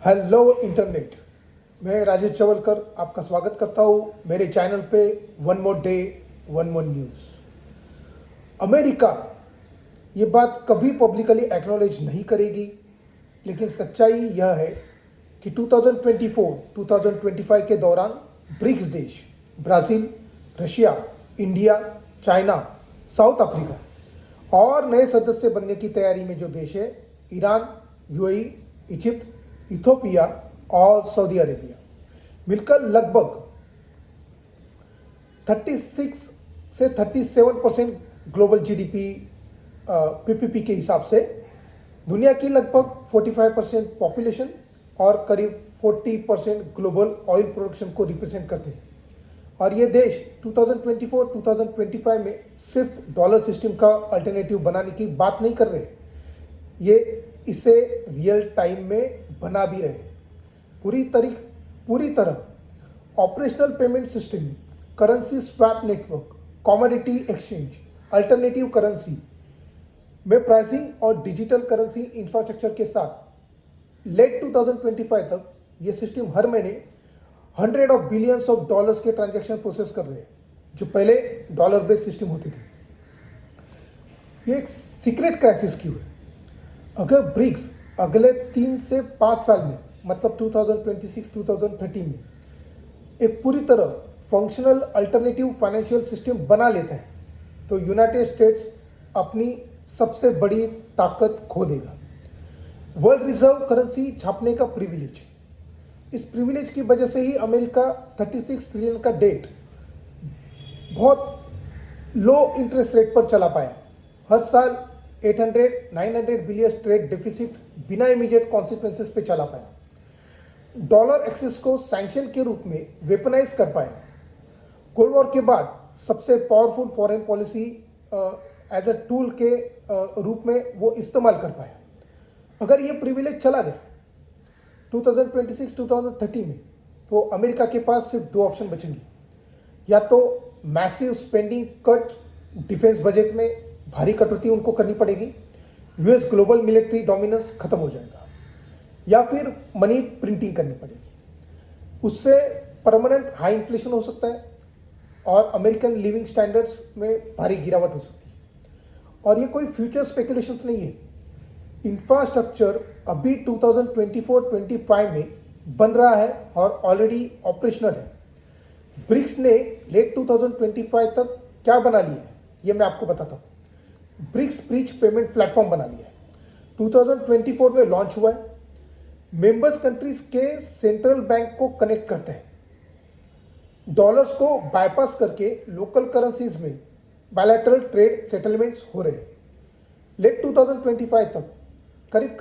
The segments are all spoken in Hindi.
Hello internet. मैं राजेश चवलकर आपका स्वागत करता हूँ मेरे चैनल पे one more day one more news. America ये बात कभी पब्लिकली एक्नॉलेज नहीं करेगी, लेकिन सच्चाई यह है कि 2024-2025 के दौरान ब्रिक्स देश Brazil, Russia, India, China, south Africa और नए सदस्य बनने की तैयारी में जो देश है ईरान, यूएई, इजिप्ट, इथोपिया और सऊदी अरेबिया मिलकर लगभग 36 से 37% ग्लोबल जीडीपी पीपीपी के हिसाब से दुनिया की लगभग 45% पॉपुलेशन और करीब 40% ग्लोबल ऑयल प्रोडक्शन को रिप्रेजेंट करते हैं। और ये देश 2024-2025 में सिर्फ डॉलर सिस्टम का अल्टरनेटिव बनाने की बात नहीं कर रहे, ये इसे रियल टाइम में बना भी रहे। पूरी तरह operational payment system, currency swap network, commodity exchange, alternative currency में प्राइसिंग और डिजिटल करेंसी इंफ्रास्ट्रक्चर के साथ लेट 2025 तक ये सिस्टम हर महीने $100 of billions के ट्रांजैक्शन प्रोसेस कर रहे हैं, जो पहले डॉलर बेस्ड सिस्टम होती थी। ये एक सीक्रेट क्राइसिस क्यों है? अगर ब्रिक्स अगले 3 से 5 साल में मतलब 2026-2030 में एक पूरी तरह फंक्शनल अल्टरनेटिव फाइनेंशियल सिस्टम बना लेता है तो यूनाइटेड स्टेट्स अपनी सबसे बड़ी ताकत खो देगा। वर्ल्ड रिजर्व करेंसी छापने का प्रिविलेज, इस प्रिविलेज की वजह से ही अमेरिका 36 ट्रिलियन का डेट बहुत लो इंटरेस्ट रेट पर चला पाया। हर साल 800-900 बिलियन ट्रेड डेफिसिट बिना इमीडिएट कॉन्सिक्वेंसेस पे चला पाया। डॉलर एक्सेस को सैंक्शन के रूप में वेपनाइज कर पाया। कोल्ड वॉर के बाद सबसे powerful foreign policy as a tool के रूप में वो इस्तेमाल कर पाया। अगर ये प्रिविलेज चला गया 2026-2030 में तो अमेरिका के पास सिर्फ 2 ऑप्शन बचेंगे, या तो massive spending cut, defence budget में भारी कटौती उनको करनी पड़ेगी, यूएस ग्लोबल मिलिट्री डोमिनेंस खत्म हो जाएगा, या फिर मनी प्रिंटिंग करनी पड़ेगी। उससे परमानेंट हाई इन्फ्लेशन हो सकता है और अमेरिकन लिविंग स्टैंडर्ड्स में भारी गिरावट हो सकती है। और ये कोई फ्यूचर स्पेकुलेशंस नहीं है। इंफ्रास्ट्रक्चर अभी 2024-25 में बन रहा है और ऑलरेडी ऑपरेशनल है। ब्रिक्स ने लेट 2025 तक क्या बना लिया है ये मैं आपको बताता हूँ। ब्रिक्स ब्रिज पेमेंट प्लेटफॉर्म बना लिया है, 2024 में लॉन्च हुआ है। मेंबर्स कंट्रीज के सेंट्रल बैंक को कनेक्ट करते हैं। डॉलर्स को बाईपास करके लोकल करेंसीज में बायलैटरल ट्रेड सेटलमेंट्स हो रहे हैं। लेट 2025 तक करीब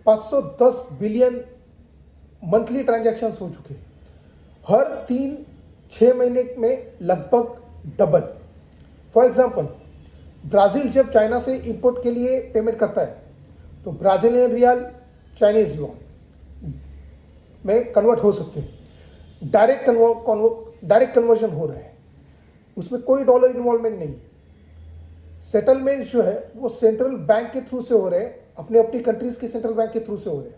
510 बिलियन मंथली ट्रांजैक्शंस हो चुके हैं, हर 3-6 महीने में लगभग डबल। फॉर एग्जांपल, ब्राज़ील जब चाइना से इंपोर्ट के लिए पेमेंट करता है तो ब्राज़ीलियन रियाल चाइनीज युआन में कन्वर्ट हो सकते हैं। डायरेक्ट कन्वर्जन हो रहा है, उसमें कोई डॉलर इन्वॉल्वमेंट नहीं। सेटलमेंट जो है वो सेंट्रल बैंक के थ्रू से हो रहे हैं, अपनी कंट्रीज के सेंट्रल बैंक के थ्रू से हो रहे हैं।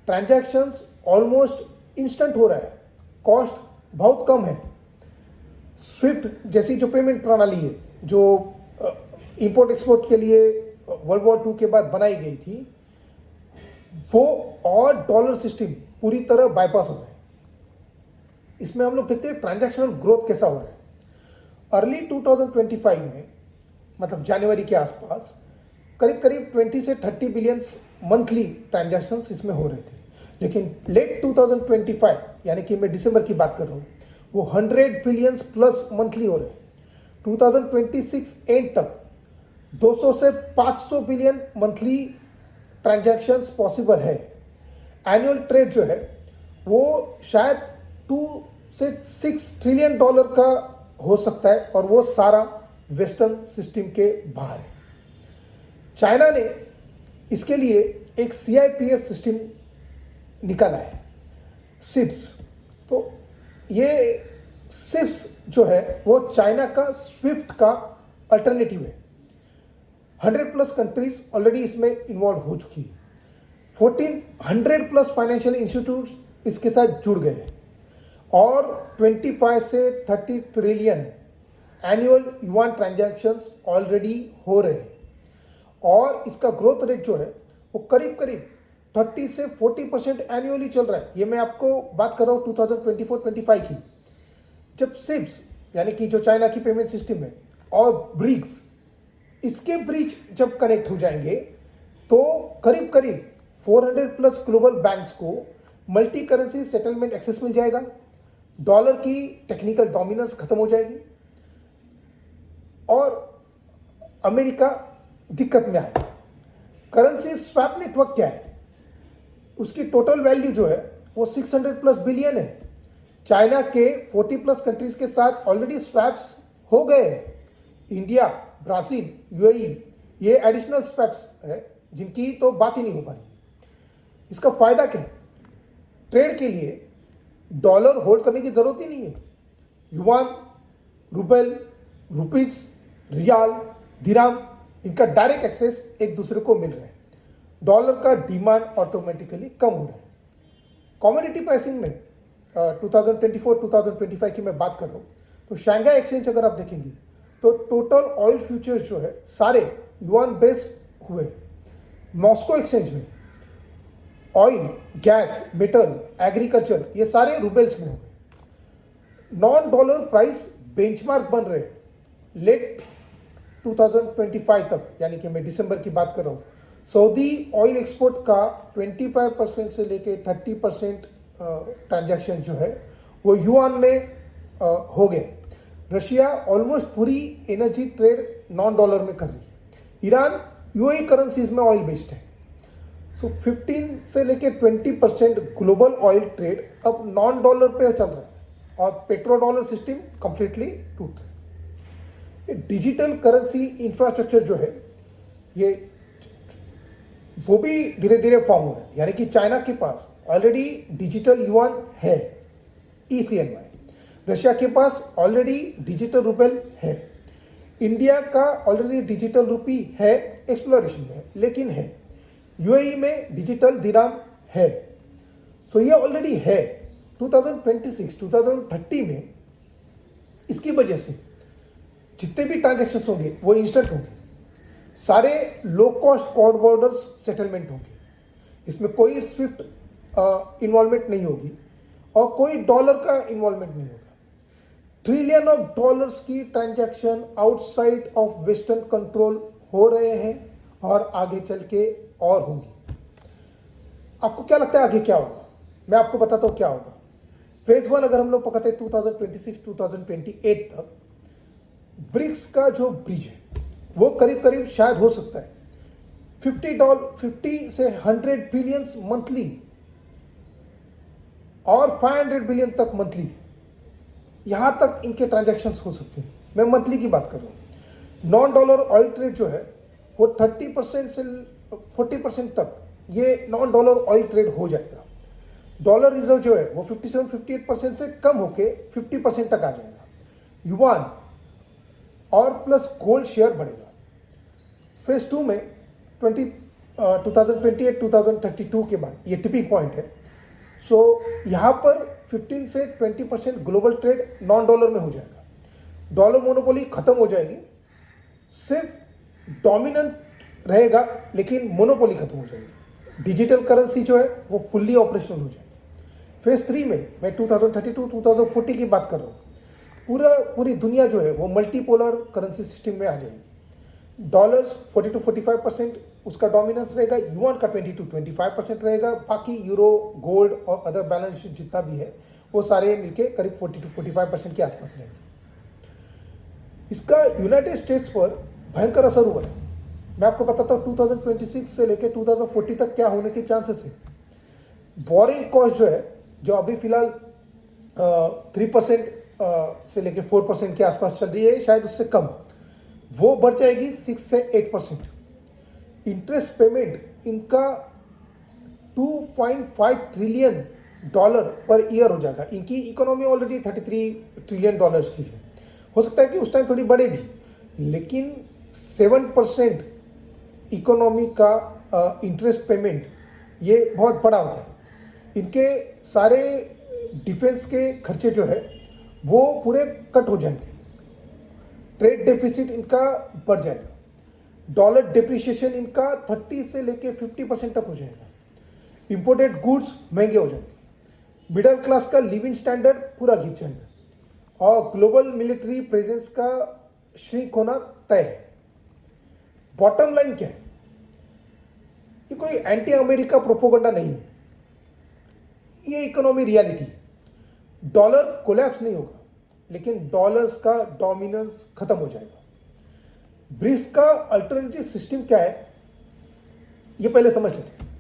ट्रांजैक्शंस ऑलमोस्ट इंस्टेंट हो रहा है, कॉस्ट बहुत कम है। स्विफ्ट जैसी जो पेमेंट प्रणाली है जो इंपोर्ट एक्सपोर्ट के लिए वर्ल्ड वॉर 2 के बाद बनाई गई थी, वो और डॉलर सिस्टम पूरी तरह बाईपास हो रहा है। इसमें हम लोग देखते हैं ट्रांजैक्शनल ग्रोथ कैसा हो रहा है। अर्ली 2025 में मतलब जनवरी के आसपास करीब 20 से 30 बिलियन मंथली ट्रांजैक्शंस इसमें हो रहे थे, लेकिन लेट 2025 यानी कि मैं दिसंबर की बात कर रहा हूँ, वो 100 बिलियन प्लस मंथली हो रहे हैं। 2026 एंड तक 200 से 500 बिलियन मंथली ट्रांजैक्शंस पॉसिबल है। एनुअल ट्रेड जो है वो शायद 2 से 6 ट्रिलियन डॉलर का हो सकता है, और वो सारा वेस्टर्न सिस्टम के बाहर है। चाइना ने इसके लिए एक CIPS सिस्टम निकाला है, सिप्स। तो ये सिप्स जो है वो चाइना का स्विफ्ट का अल्टरनेटिव है। 100+ कंट्रीज ऑलरेडी इसमें इन्वॉल्व हो चुकी है। 1400 प्लस फाइनेंशियल इंस्टीट्यूट्स इसके साथ जुड़ गए हैं और 25 से 30 trillion annual yuan transactions already हो रहे हैं और इसका ग्रोथ रेट जो है वो करीब करीब 30 से 40% एनुअली चल रहा है। ये मैं आपको बात कर रहा हूँ 2024-25 की, जब सिप्स यानी कि जो चाइना की पेमेंट सिस्टम है और ब्रिक्स इसके ब्रिज जब कनेक्ट हो जाएंगे तो करीब करीब 400 प्लस ग्लोबल बैंक्स को मल्टी करेंसी सेटलमेंट एक्सेस मिल जाएगा, डॉलर की टेक्निकल डोमिनेंस खत्म हो जाएगी और अमेरिका दिक्कत में आएगा। करेंसी स्वैप नेटवर्क क्या है, उसकी टोटल वैल्यू जो है वो 600 प्लस बिलियन है। चाइना के 40 प्लस कंट्रीज के साथ ऑलरेडी स्वैप्स हो गए हैं। इंडिया, ब्राज़ील, यूएई ये एडिशनल स्वैप्स है जिनकी तो बात ही नहीं हो पा रही। इसका फायदा क्या है, ट्रेड के लिए डॉलर होल्ड करने की जरूरत ही नहीं है। युआन, रूबल, रुपीस, रियाल, दिरहम इनका डायरेक्ट एक्सेस एक दूसरे को मिल रहा है। डॉलर का डिमांड ऑटोमेटिकली कम हो रहा है। कमोडिटी प्राइसिंग में 2024-2025 की मैं बात कर रहा हूँ तो शंघाई एक्सचेंज अगर आप देखेंगे तो टोटल ऑयल फ्यूचर्स जो है सारे युआन बेस्ड हुए। मॉस्को एक्सचेंज में ऑयल, गैस, मेटल, एग्रीकल्चर ये सारे रूबल्स में हो गए। नॉन डॉलर प्राइस बेंचमार्क बन रहे हैं लेट 2025 तक, यानी कि मैं दिसंबर की बात कर रहा हूँ। सऊदी ऑयल एक्सपोर्ट का 25% से लेके 30% ट्रांजैक्शन जो है वो युआन में हो गए। रशिया ऑलमोस्ट पूरी एनर्जी ट्रेड नॉन डॉलर में कर रही है। ईरान यूएई करेंसीज में ऑयल बेस्ड है। सो 15 से लेके 20% ग्लोबल ऑयल ट्रेड अब नॉन डॉलर पे चल रहा है और पेट्रो डॉलर सिस्टम कंप्लीटली टूट रहा है। डिजिटल करेंसी इंफ्रास्ट्रक्चर जो है ये वो भी धीरे धीरे फॉर्म हो रहा है, यानी कि चाइना के पास ऑलरेडी डिजिटल युआन है ECNY, रशिया के पास ऑलरेडी डिजिटल रूबल है, इंडिया का ऑलरेडी डिजिटल रुपी है, एक्सप्लोरेशन में लेकिन है, यूएई में डिजिटल दिरहम है। सो ये ऑलरेडी है। 2026-2030 में इसकी वजह से जितने भी ट्रांजैक्शंस होंगे वो इंस्टेंट होंगे। सारे low cost cross borders settlement होंगे, इसमें कोई स्विफ्ट इन्वॉल्वमेंट नहीं होगी और कोई डॉलर का इन्वॉल्वमेंट नहीं होगा। ट्रिलियन ऑफ डॉलर्स की transaction outside of western control हो रहे हैं और आगे चल के और होंगी। आपको क्या लगता है आगे क्या होगा? मैं आपको बताता हूँ क्या होगा। फेज 1 अगर हम लोग पकड़ते हैं 2026-2028 तक, ब्रिक्स का जो ब्रिज है वो करीब करीब शायद हो सकता है 50 से 100 बिलियंस मंथली और 500 बिलियन तक मंथली, यहां तक इनके ट्रांजैक्शंस हो सकते हैं। मैं मंथली की बात कर रहा हूं। नॉन डॉलर ऑयल ट्रेड जो है वो 30% से 40% तक ये नॉन डॉलर ऑयल ट्रेड हो जाएगा। डॉलर रिजर्व जो है वो 57-58% से कम होके 50% तक आ जाएगा। युआन और प्लस गोल्ड शेयर बढ़ेगा। फेज 2 में 2028-2032 के बाद ये टिपिंग पॉइंट है। सो यहाँ पर 15 से 20% ग्लोबल ट्रेड नॉन डॉलर में हो जाएगा। डॉलर मोनोपोली खत्म हो जाएगी, सिर्फ डोमिनेंस रहेगा लेकिन मोनोपोली खत्म हो जाएगी। डिजिटल करेंसी जो है वो फुल्ली ऑपरेशनल हो जाएगी। फेज 3 में मैं 2032-2040 की बात कर रहा हूँ। पूरी दुनिया जो है वो मल्टीपोलर करेंसी सिस्टम में आ जाएगी। डॉलर्स 40-45% उसका डोमिनेंस रहेगा, युआन का 20-25% रहेगा, बाकी यूरो, गोल्ड और अदर बैलेंस शीट जितना भी है वो सारे मिलके करीब 40-45% के आसपास रहेंगे। इसका यूनाइटेड स्टेट्स पर भयंकर असर हुआ है। मैं आपको बताता हूँ 2026 से लेकर 2040 तक क्या होने के चांसेस है। बोरिंग कॉस्ट जो है, जो अभी फिलहाल 3% से लेकर 4% के आसपास चल रही है, शायद उससे कम, वो बढ़ जाएगी 6 से 8%। इंटरेस्ट पेमेंट इनका 2.5 ट्रिलियन डॉलर पर ईयर हो जाएगा। इनकी इकोनॉमी ऑलरेडी 33 ट्रिलियन डॉलर्स की है। हो सकता है कि उस टाइम थोड़ी बढ़े भी, लेकिन 7% इकोनॉमी का इंटरेस्ट पेमेंट ये बहुत बड़ा होता है। इनके सारे डिफेंस के खर्चे जो है वो पूरे कट हो जाएंगे, ट्रेड डेफिसिट इनका बढ़ जाएगा, डॉलर डिप्रिशिएशन इनका 30 से लेके 50% तक हो जाएगा, इंपोर्टेड गुड्स महंगे हो जाएंगे, मिडिल क्लास का लिविंग स्टैंडर्ड पूरा गिर जाएगा और ग्लोबल मिलिट्री प्रेजेंस का श्रिंक होना तय है। बॉटम लाइन क्या है? ये कोई एंटी अमेरिका प्रोपोगंडा नहीं है, ये इकोनॉमी रियलिटी। डॉलर कोलैप्स नहीं होगा, लेकिन डॉलर्स का डोमिनेंस खत्म हो जाएगा। ब्रिक्स का अल्टरनेटिव सिस्टम क्या है, ये पहले समझ लेते हैं।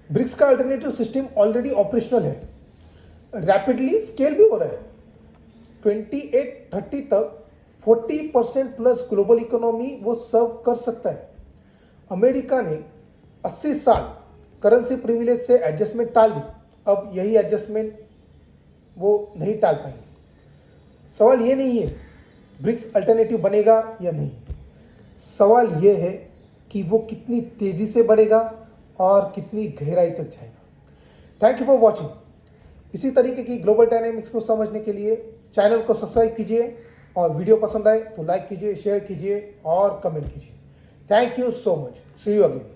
ब्रिक्स का अल्टरनेटिव सिस्टम ऑलरेडी ऑपरेशनल है, रैपिडली स्केल भी हो रहा है। 28-30 तक 40% प्लस ग्लोबल इकोनॉमी वो सर्व कर सकता है। अमेरिका ने 80 साल करेंसी प्रिविलेज से एडजस्टमेंट टाल दी, अब यही एडजस्टमेंट वो नहीं टाल पाएंगे। सवाल ये नहीं है ब्रिक्स अल्टरनेटिव बनेगा या नहीं, सवाल ये है कि वो कितनी तेज़ी से बढ़ेगा और कितनी गहराई तक जाएगा। Thank you for watching. इसी तरीके की ग्लोबल डायनेमिक्स को समझने के लिए चैनल को सब्सक्राइब कीजिए और वीडियो पसंद आए तो लाइक कीजिए, शेयर कीजिए और कमेंट कीजिए। Thank you so much. See you again.